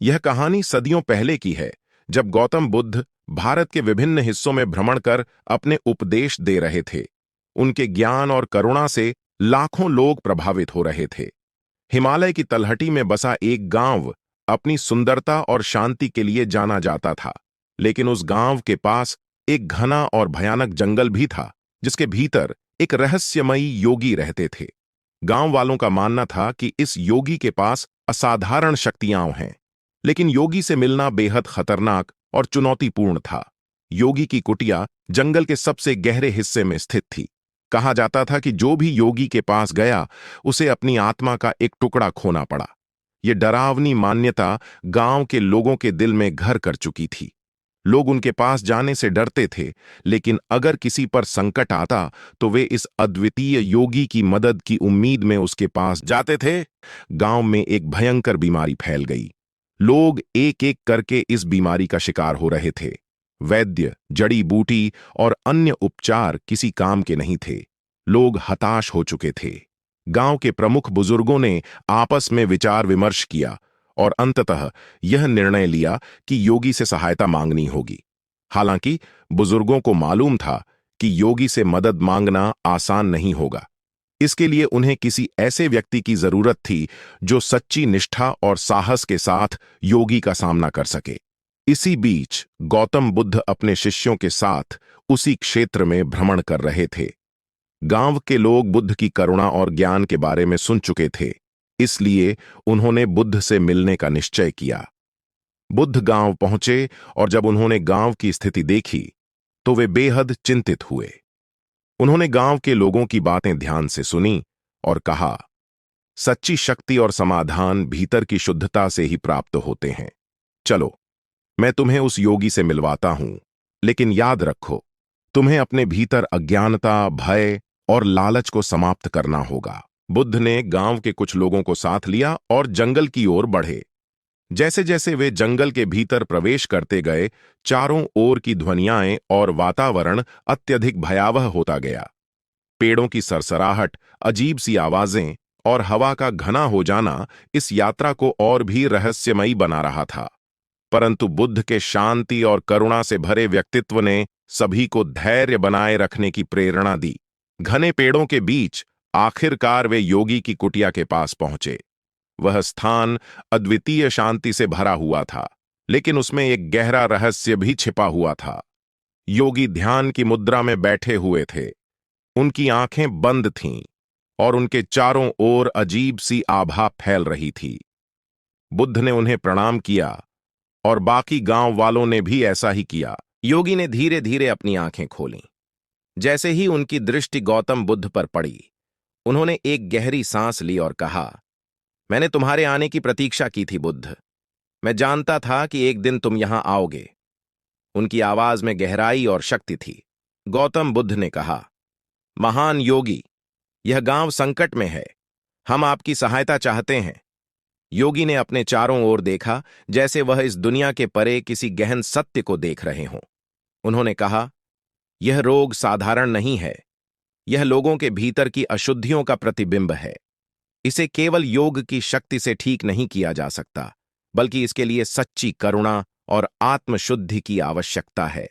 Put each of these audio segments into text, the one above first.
यह कहानी सदियों पहले की है, जब गौतम बुद्ध भारत के विभिन्न हिस्सों में भ्रमण कर अपने उपदेश दे रहे थे। उनके ज्ञान और करुणा से लाखों लोग प्रभावित हो रहे थे। हिमालय की तलहटी में बसा एक गांव अपनी सुंदरता और शांति के लिए जाना जाता था, लेकिन उस गांव के पास एक घना और भयानक जंगल भी था, जिसके भीतर एक रहस्यमयी योगी रहते थे। गांव वालों का मानना था कि इस योगी के पास असाधारण शक्तियां हैं, लेकिन योगी से मिलना बेहद खतरनाक और चुनौतीपूर्ण था। योगी की कुटिया जंगल के सबसे गहरे हिस्से में स्थित थी। कहा जाता था कि जो भी योगी के पास गया, उसे अपनी आत्मा का एक टुकड़ा खोना पड़ा। यह डरावनी मान्यता गांव के लोगों के दिल में घर कर चुकी थी। लोग उनके पास जाने से डरते थे, लेकिन अगर किसी पर संकट आता तो वे इस अद्वितीय योगी की मदद की उम्मीद में उसके पास जाते थे। गांव में एक भयंकर बीमारी फैल गई। लोग एक एक करके इस बीमारी का शिकार हो रहे थे। वैद्य, जड़ी बूटी और अन्य उपचार किसी काम के नहीं थे। लोग हताश हो चुके थे। गांव के प्रमुख बुजुर्गों ने आपस में विचार विमर्श किया और अंततः यह निर्णय लिया कि योगी से सहायता मांगनी होगी। हालांकि बुजुर्गों को मालूम था कि योगी से मदद मांगना आसान नहीं होगा। इसके लिए उन्हें किसी ऐसे व्यक्ति की जरूरत थी जो सच्ची निष्ठा और साहस के साथ योगी का सामना कर सके। इसी बीच गौतम बुद्ध अपने शिष्यों के साथ उसी क्षेत्र में भ्रमण कर रहे थे। गांव के लोग बुद्ध की करुणा और ज्ञान के बारे में सुन चुके थे, इसलिए उन्होंने बुद्ध से मिलने का निश्चय किया। बुद्ध गांव पहुंचे और जब उन्होंने गांव की स्थिति देखी तो वे बेहद चिंतित हुए। उन्होंने गांव के लोगों की बातें ध्यान से सुनी और कहा, सच्ची शक्ति और समाधान भीतर की शुद्धता से ही प्राप्त होते हैं। चलो, मैं तुम्हें उस योगी से मिलवाता हूं, लेकिन याद रखो, तुम्हें अपने भीतर अज्ञानता, भय और लालच को समाप्त करना होगा। बुद्ध ने गांव के कुछ लोगों को साथ लिया और जंगल की ओर बढ़े। जैसे जैसे वे जंगल के भीतर प्रवेश करते गए, चारों ओर की ध्वनियाएं और वातावरण अत्यधिक भयावह होता गया। पेड़ों की सरसराहट, अजीब सी आवाजें और हवा का घना हो जाना इस यात्रा को और भी रहस्यमयी बना रहा था। परंतु बुद्ध के शांति और करुणा से भरे व्यक्तित्व ने सभी को धैर्य बनाए रखने की प्रेरणा दी। घने पेड़ों के बीच आखिरकार वे योगी की कुटिया के पास पहुंचे। वह स्थान अद्वितीय शांति से भरा हुआ था, लेकिन उसमें एक गहरा रहस्य भी छिपा हुआ था। योगी ध्यान की मुद्रा में बैठे हुए थे। उनकी आंखें बंद थीं और उनके चारों ओर अजीब सी आभा फैल रही थी। बुद्ध ने उन्हें प्रणाम किया और बाकी गांव वालों ने भी ऐसा ही किया। योगी ने धीरे धीरे अपनी आंखें खोलीं। जैसे ही उनकी दृष्टि गौतम बुद्ध पर पड़ी, उन्होंने एक गहरी सांस ली और कहा, मैंने तुम्हारे आने की प्रतीक्षा की थी बुद्ध। मैं जानता था कि एक दिन तुम यहां आओगे। उनकी आवाज में गहराई और शक्ति थी। गौतम बुद्ध ने कहा, महान योगी, यह गांव संकट में है। हम आपकी सहायता चाहते हैं। योगी ने अपने चारों ओर देखा, जैसे वह इस दुनिया के परे किसी गहन सत्य को देख रहे हों। उन्होंने कहा, यह रोग साधारण नहीं है। यह लोगों के भीतर की अशुद्धियों का प्रतिबिंब है। इसे केवल योग की शक्ति से ठीक नहीं किया जा सकता, बल्कि इसके लिए सच्ची करुणा और आत्मशुद्धि की आवश्यकता है।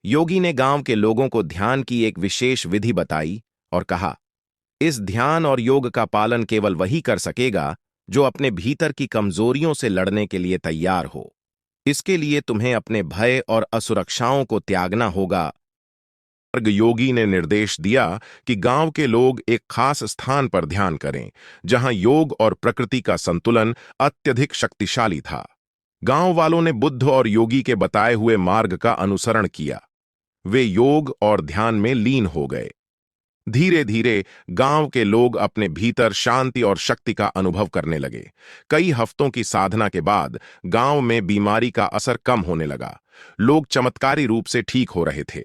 योगी ने गांव के लोगों को ध्यान की एक विशेष विधि बताई और कहा, इस ध्यान और योग का पालन केवल वही कर सकेगा जो अपने भीतर की कमजोरियों से लड़ने के लिए तैयार हो। इसके लिए तुम्हें अपने भय और असुरक्षाओं को त्यागना होगा। योगी ने निर्देश दिया कि गांव के लोग एक खास स्थान पर ध्यान करें, जहां योग और प्रकृति का संतुलन अत्यधिक शक्तिशाली था। गांव वालों ने बुद्ध और योगी के बताए हुए मार्ग का अनुसरण किया। वे योग और ध्यान में लीन हो गए। धीरे धीरे गांव के लोग अपने भीतर शांति और शक्ति का अनुभव करने लगे। कई हफ्तों की साधना के बाद गांव में बीमारी का असर कम होने लगा। लोग चमत्कारी रूप से ठीक हो रहे थे।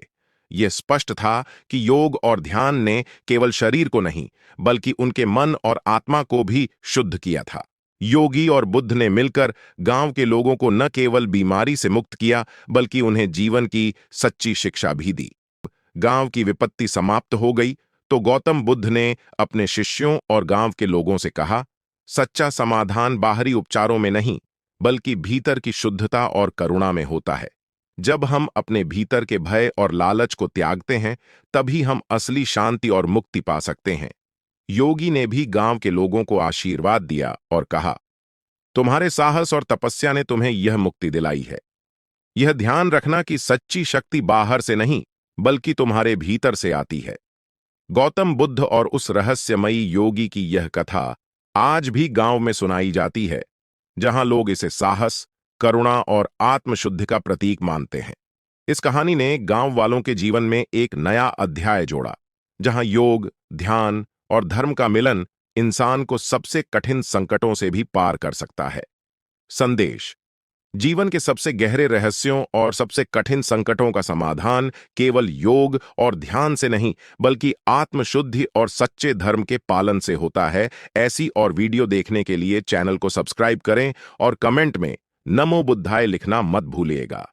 यह स्पष्ट था कि योग और ध्यान ने केवल शरीर को नहीं, बल्कि उनके मन और आत्मा को भी शुद्ध किया था। योगी और बुद्ध ने मिलकर गांव के लोगों को न केवल बीमारी से मुक्त किया, बल्कि उन्हें जीवन की सच्ची शिक्षा भी दी। गांव की विपत्ति समाप्त हो गई तो गौतम बुद्ध ने अपने शिष्यों और गांव के लोगों से कहा, सच्चा समाधान बाहरी उपचारों में नहीं, बल्कि भीतर की शुद्धता और करुणा में होता है। जब हम अपने भीतर के भय और लालच को त्यागते हैं, तभी हम असली शांति और मुक्ति पा सकते हैं। योगी ने भी गांव के लोगों को आशीर्वाद दिया और कहा, तुम्हारे साहस और तपस्या ने तुम्हें यह मुक्ति दिलाई है। यह ध्यान रखना कि सच्ची शक्ति बाहर से नहीं, बल्कि तुम्हारे भीतर से आती है। गौतम बुद्ध और उस रहस्यमयी योगी की यह कथा आज भी गांव में सुनाई जाती है, जहां लोग इसे साहस, करुणा और आत्मशुद्धि का प्रतीक मानते हैं। इस कहानी ने गांव वालों के जीवन में एक नया अध्याय जोड़ा, जहां योग, ध्यान और धर्म का मिलन इंसान को सबसे कठिन संकटों से भी पार कर सकता है। संदेश: जीवन के सबसे गहरे रहस्यों और सबसे कठिन संकटों का समाधान केवल योग और ध्यान से नहीं, बल्कि आत्मशुद्धि और सच्चे धर्म के पालन से होता है। ऐसी और वीडियो देखने के लिए चैनल को सब्सक्राइब करें और कमेंट में नमो बुद्धाय लिखना मत भूलिएगा।